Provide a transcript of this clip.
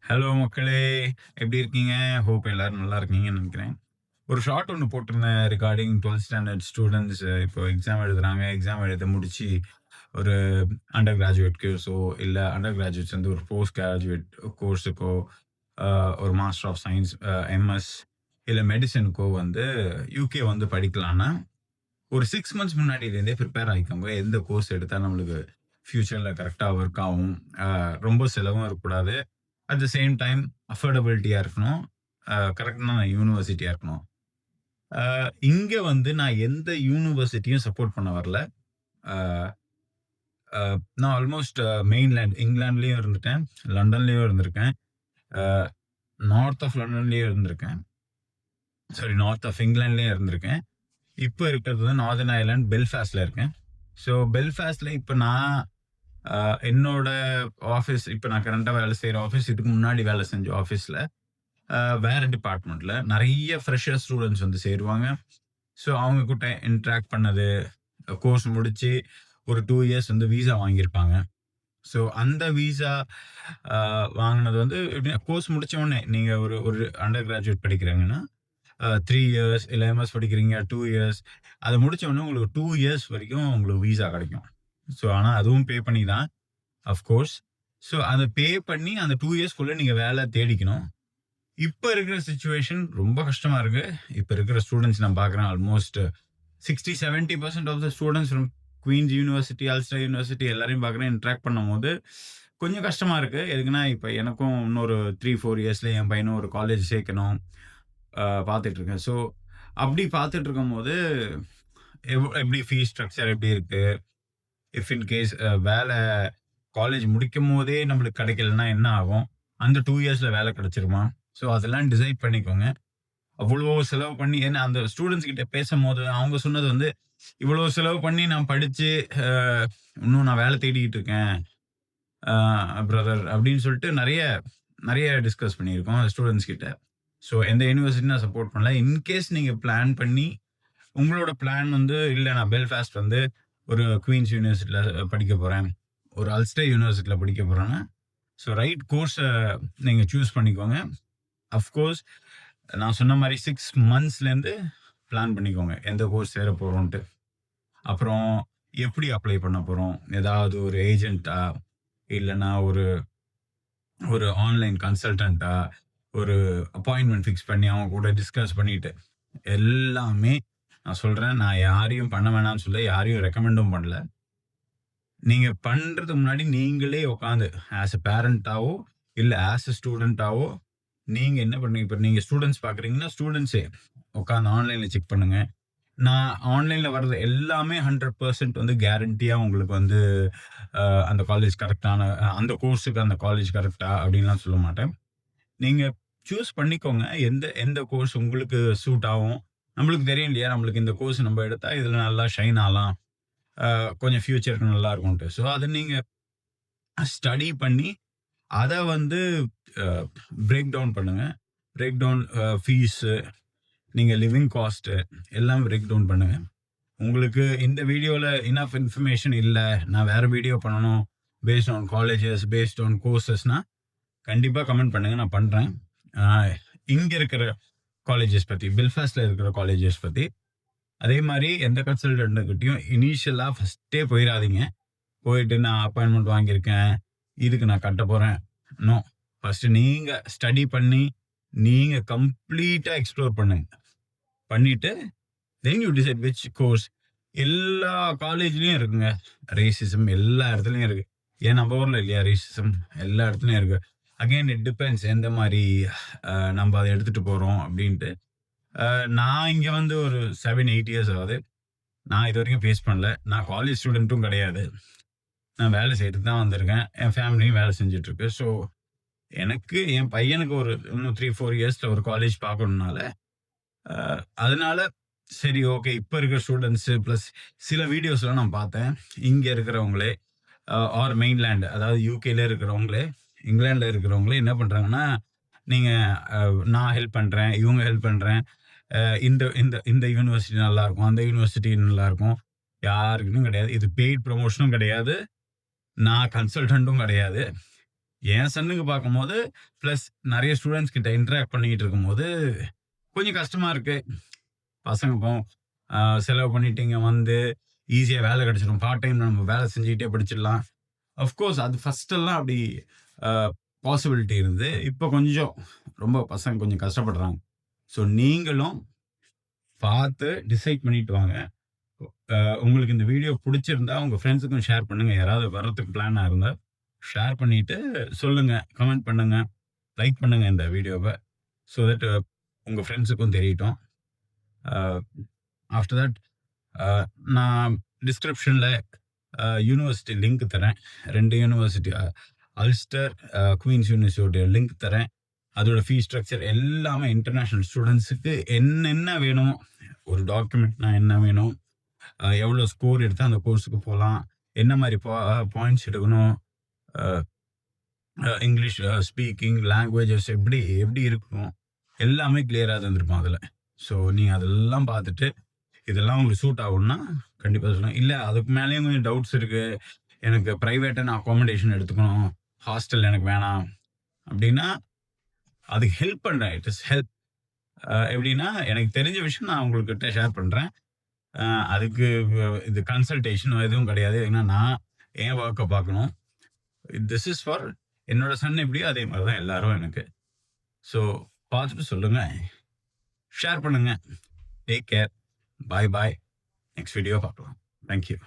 Hello மக்களே! எப்படி இருக்கீங்க? ஹோப் எல்லாரும் நல்லா இருக்கீங்கன்னு நெனைக்கிறேன். ஒரு ஷார்ட் ஒண்ணு போட்டிருந்தேன் ரிகார்டிங் 12த் ஸ்டாண்டர்ட் ஸ்டூடண்ட்ஸ் இப்போ எக்ஸாம் எழுதுறாங்க. எக்ஸாம் எழுத முடிச்சு ஒரு அண்டர் கிராஜுவேட் கோர்ஸோ, இல்ல அண்டர் கிராஜுவேட்ஸ் வந்து ஒரு போஸ்ட் கிராஜுவேட் கோர்ஸுக்கோ, அ ஒரு மாஸ்டர் ஆஃப் சயன்ஸ் எம்எஸ் இல்ல மெடிசினுக்கோ வந்து யுகே வந்து படிக்கலான்னா, ஒரு 6 மந்த்ஸ் முன்னாடிலேருந்தே ப்ரிப்பேர் ஆயிக்கோங்க. எந்த கோர்ஸ் எடுத்தா நம்மளுக்கு ஃபியூச்சர்ல கரெக்ட்டா ஒர்க் ஆகும். அ ரொம்ப செலவும் இருக்கக்கூடாது. அட் த சேம் டைம் அஃபோர்டபிலிட்டியா இருக்கணும். கரெக்ட்டான யூனிவர்சிட்டியா இருக்கணும். அ இங்க வந்து நான் எந்த யூனிவர்சிட்டியும் சப்போர்ட் பண்ண வரல. அ அ நான் ஆல்மோஸ்ட் மெயின்லேண்ட் இங்கிலாந்துலயும் இருந்துட்டேன். லண்டன்லயும் இருந்திருக்கேன். அ நார்த் ஆஃப் லண்டன்லயும் இருந்திருக்கேன். சாரி நார்த் ஆஃப் இங்கிலாந்துலயும் இருந்திருக்கேன். இப்ப இருக்கிறது வந்து நார்தர்ன் அயர்லாந்து பெல்ஃபாஸ்ட்ல இருக்கேன். ஸோ பெல்ஃபாஸ்ட்ல இப்ப நான் அ என்னோட ஆஃபீஸ் இப்ப நான் கரண்ட்டா வேலை செய்ற ஆஃபீஸ், இதுக்கு முன்னாடி வேலை செஞ்ச ஆஃபீஸ்ல வேற டிபார்ட்மெண்ட்ல நெறைய ஃப்ரெஷர் ஸ்டூடண்ட்ஸ் வந்து சேருவாங்க. ஸோ அவங்க கிட்ட இன்டராக்ட் பண்ணது, கோர்ஸ் முடிச்சு ஒரு 2 இயர்ஸ் வந்து விசா வாங்கியிருப்பாங்க. ஸோ அந்த விசா அ வாங்குனது வந்து எப்படின்னா, கோர்ஸ் முடிச்ச உடனே நீங்க ஒரு ஒரு அண்டர் கிராஜுவேட் படிக்கிறீங்கன்னா, 3 இயர்ஸ் இல்ல எம்எஸ் படிக்கிறீங்க 2 இயர்ஸ். அத முடிச்ச உடனே உங்களுக்கு 2 இயர்ஸ் வரைக்கும் உங்களுக்கு விசா கிடைக்கும். ஸோ ஆனா அதுவும் பே பண்ணி தான் ஆஃப் கோர்ஸ். ஸோ அத பே பண்ணி அந்த 2 இயர்ஸ்க்குள்ள நீங்க வேலை தேடிக்கணும். இப்ப இருக்கிற சிச்சுவேஷன் ரொம்ப கஷ்டமா இருக்கு. இப்ப இருக்கிற ஸ்டூடண்ட்ஸ் நான் பார்க்குறேன் almost 60, 70% of the students from Queen's University, Ulster University எல்லாரையும் பார்க்குறேன். இன்டராக்ட் பண்ணும்போது கொஞ்சம் கஷ்டமா இருக்கு. எதுக்குன்னா, இப்ப எனக்கும் இன்னொரு 3, 4 இயர்ஸ்ல என் பையனும் ஒரு காலேஜ் சேர்க்கணும். பார்த்துட்டு இருக்கேன். ஸோ அப்படி பார்த்துட்டு இருக்கும்போது, எப்படி ஃபீஸ் ஸ்ட்ரக்சர் எப்படி இருக்கு? இஃப் இன் கேஸ் வேலை காலேஜ் முடிக்கும்போதே நம்மளுக்கு கிடைக்கலன்னா என்ன ஆகும்? அந்த 2 இயர்ஸ்ல வேலை கிடைச்சிருமா? ஸோ அதெல்லாம் டிசைட் பண்ணிக்கோங்க. அவ்வளோ செலவு பண்ணி ஏன்னா அந்த ஸ்டூடண்ட்ஸ் கிட்ட பேசம்போது, அவங்க சொன்னது வந்து, "இவ்வளோ செலவு பண்ணி நான் படிச்சு, அ இன்னும் நான் வேலை தேடிக்கிட்டு இருக்கேன். அ பிரதர்" அப்படின்னு சொல்லிட்டு நெறைய நெறைய டிஸ்கஸ் பண்ணியிருக்கோம் ஸ்டூடண்ட்ஸ் கிட்ட. ஸோ எந்த யூனிவர்சிட்டியும் நான் சப்போர்ட் பண்ணல. இன்கேஸ் நீங்க பிளான் பண்ணி, உங்களோட பிளான் வந்து, "இல்ல நான் பெல்ஃபாஸ்ட் வந்து ஒரு குயின்ஸ் யூனிவர்சிட்டில படிக்க போறேன். ஒரு அல்ஸ்டர் யூனிவர்சிட்டில படிக்க போறேன்னா" ஸோ ரைட் கோர்ஸ நீங்க சூஸ் பண்ணிக்கோங்க. அஃப்கோர்ஸ் நான் சொன்ன மாரி 6 மந்த்ஸ்லேருந்து பிளான் பண்ணிக்கோங்க. எந்த கோர்ஸ் சேர போறோம்ன்ட்டு. அப்புறம் எப்படி அப்ளை பண்ண போறோம்? ஏதாவது ஒரு ஏஜென்ட்டா? இல்லன்னா ஒரு ஒரு ஆன்லைன் கன்சல்டன்ட்டா? ஒரு அப்பாயின்ட்மென்ட் ஃபிக்ஸ் பண்ணி அவங்க கூட டிஸ்கஸ் பண்ணிட்டு, எல்லாமே நான் சொல்றேன். நான் யாரையும் பண்ண வேணாம்னு சொல்லல. யாரையும் ரெக்கமெண்டும் பண்ணல. நீங்க பண்றதுக்கு முன்னாடி நீங்களே உட்காந்து ஆஸ் அ பேரண்ட்டாவோ, இல்ல ஆஸ் அ ஸ்டூடண்ட்டாவோ நீங்க என்ன பண்ணீங்க இப்ப நீங்க ஸ்டூடண்ட்ஸ் பார்க்குறீங்கன்னா, ஸ்டூடண்ட்ஸே உட்காந்து ஆன்லைன்ல செக் பண்ணுங்க. நான் ஆன்லைன்ல வர்றது எல்லாமே 100% வந்து கேரண்டியா உங்களுக்கு வந்து அந்த காலேஜ் கரெக்ட்டான அந்த கோர்ஸுக்கு அந்த காலேஜ் கரெக்ட்டா அப்டின்லாம் சொல்ல மாட்டேன். நீங்க சூஸ் பண்ணிக்கோங்க. எந்த எந்த கோர்ஸ் உங்களுக்கு சூட் ஆகும். நம்மளுக்கு தெரியும் இல்லையா? நம்மளுக்கு இந்த கோர்ஸ் நம்ம எடுத்தா இதுல நல்லா ஷைன் ஆகலாம். கொஞ்சம் ஃபியூச்சருக்கு நல்லா இருக்கும்ன்ட்டு. ஸோ அத நீங்க ஸ்டடி பண்ணி அத வந்து அ பிரேக் டவுன் பண்ணுங்க. பிரேக் டவுன் ஃபீஸு, நீங்க லிவிங் காஸ்ட் எல்லாம் பிரேக் டவுன் பண்ணுங்க. உங்களுக்கு இந்த வீடியோல இனஃப் இன்ஃபர்மேஷன் இல்ல. நான் வேற வீடியோ பண்ணணும். Based on colleges, based on கோர்ஸஸ்னா கண்டிப்பா கமெண்ட் பண்ணுங்க. நான் பண்றேன். அ இங்க இருக்கிற காலேஜஸ் பத்தி, பெல்ஃபாஸ்ட்ல இருக்கிற காலேஜஸ் பத்தி. அதே மாரி எந்த கன்சல்டன்ட்கிட்டயும் இனிஷியலா ஃபர்ஸ்ட்டே போயிறாதீங்க. போயிட்டு நான் அப்பாயின்ட்மென்ட் வாங்கியிருக்கேன். இதுக்கு நான் கட்டப் போறேன். நோ. ஃபர்ஸ்ட் நீங்க ஸ்டடி பண்ணி, நீங்க கம்ப்ளீட்டா எக்ஸ்ப்ளோர் பண்ணுங்க. பண்ணிட்டு then you decide which course. எல்லா காலேஜ்லயும் இருக்குங்க. ரேசிசம் எல்லா இடத்துலயும் இருக்கு. ஏன் நம்ம ஊர்ல இல்லையா ரேசிசம்? எல்லா இடத்துலயும் இருக்கு. அகைன் இட் டிபெண்ட்ஸ் எந்த மாரி நம்ப அத எடுத்துட்டு போறோம் அப்டின்ட்டு. நான் இங்க வந்து ஒரு 7, 8 இயர்ஸ் ஆகுது. நான் இதுவரைக்கும் ஃபேஸ் பண்ணல. நான் காலேஜ் ஸ்டூடண்ட்டும் கிடையாது. நான் வேலை செய்யறதுக்கு தான் வந்திருக்கேன். என் ஃபேமிலியும் வேலை செஞ்சுட்டு இருக்கு. ஸோ எனக்கு என் பையனுக்கு ஒரு இன்னும் 3, 4 இயர்ஸ்ல ஒரு காலேஜ் பார்க்கணும்னால, அ அதனால சரி ஓகே. இப்ப இருக்கிற ஸ்டூடண்ட்ஸ் பிளஸ் சில வீடியோஸ்லாம் நான் பார்த்தேன். இங்க இருக்கிறவங்களே ஆர் மெயின்லேண்ட் அதாவது யுகேல இருக்கிறவங்களே, இங்கிலாந்துல இருக்கிறவங்களே என்ன பண்றாங்கன்னா, நீங்க அ நான் ஹெல்ப் பண்றேன், இவங்க ஹெல்ப் பண்றேன். அ இந்த இந்த இந்த யூனிவர்சிட்டி நல்லாருக்கும், அந்த யூனிவர்சிட்டி நல்லாருக்கும். யாருக்குமே கிடையாது. இது பெய்ட் ப்ரமோஷனும் கிடையாது. நான் கன்சல்டன்ட்டும் கிடையாது. என் சன்னுக்கு பார்க்கும்போது, பிளஸ் நெறைய ஸ்டூடண்ட்ஸ் கிட்ட இன்டராக்ட் பண்ணிக்கிட்டு இருக்கும்போது, கொஞ்சம் கஷ்டமா இருக்கு. பசங்க பாவம் செலவு பண்ணிட்டு இங்க வந்து ஈஸியா வேலை கிடைச்சிடும். பார்ட் டைம்ல நம்ம வேலை செஞ்சுக்கிட்டே படிச்சிடலாம். ஆஃப்கோர்ஸ் அது ஃபர்ஸ்ட்டெல்லாம் அப்படி அ பாசிபிலிட்டி இருந்தது. இப்போ கொஞ்சம் ரொம்ப பசங்க கொஞ்சம் கஷ்டப்படுறாங்க. ஸோ நீங்களும் பார்த்து டிசைட் பண்ணிட்டு வாங்க. உங்களுக்கு இந்த வீடியோ புடிச்சிருந்தா உங்க ஃப்ரெண்ட்ஸுக்கும் ஷேர் பண்ணுங்க. யாராவது வர்றதுக்கு பிளானா இருந்தா, ஷேர் பண்ணிட்டு சொல்லுங்க. கமெண்ட் பண்ணுங்க. லைக் பண்ணுங்க இந்த வீடியோவ. ஸோ தட் உங்க ஃப்ரெண்ட்ஸுக்கும் தெரியட்டும். அ ஆஃப்டர் தட் நான் டிஸ்கிரிப்ஷன்ல யூனிவர்சிட்டி லிங்க் தரேன். 2 யூனிவர்சிட்டி அல்ஸ்டர், குயின்ஸ் யூனிவர்சிட்டியோட லிங்க் தரேன். அதோட ஃபீஸ் ஸ்ட்ரக்சர் எல்லாமே இன்டர்நேஷனல் ஸ்டூடண்ட்ஸுக்கு என்னென்ன வேணும், ஒரு டாக்குமெண்ட்னா என்ன வேணும், எவ்வளோ ஸ்கோர் எடுத்தா அந்த கோர்ஸுக்கு போலாம், என்ன மாரி பாயிண்ட்ஸ் எடுக்கணும், அ இங்கிலீஷ் ஸ்பீக்கிங், லாங்குவேஜஸ் எப்படி எப்படி இருக்கணும், எல்லாமே கிளியரா தந்திருப்போம் அதுல. ஸோ நீங்க அதெல்லாம் பார்த்துட்டு, இதெல்லாம் உங்களுக்கு சூட் ஆகும்னா கண்டிப்பா சொல்லுங்க. இல்ல அதுக்கு மேலயும் கொஞ்சம் டவுட்ஸ் இருக்கு. எனக்கு பிரைவேட்டா நான் அக்காமடேஷன் எடுத்துக்கணும். ஹாஸ்டல் எனக்கு வேணாம். அப்படின்னா, அதுக்கு ஹெல்ப் பண்றேன். It is help. எப்படின்னா, எனக்கு தெரிஞ்ச விஷயம் நான் உங்ககிட்ட ஷேர் பண்றேன். அ அதுக்கு இது கன்சல்டேஷன் எதுவும் கிடையாது. ஏன்னா நான் என் வொர்க்க பார்க்கணும். திஸ் இஸ் ஃபார் என்னோட சன் எப்படியோ அதே மாரி தான் எல்லாரும் எனக்கு. ஸோ பார்த்துட்டு சொல்லுங்க. ஷேர் பண்ணுங்க. Take care. Bye bye. Next video பார்க்கலாம். Thank you.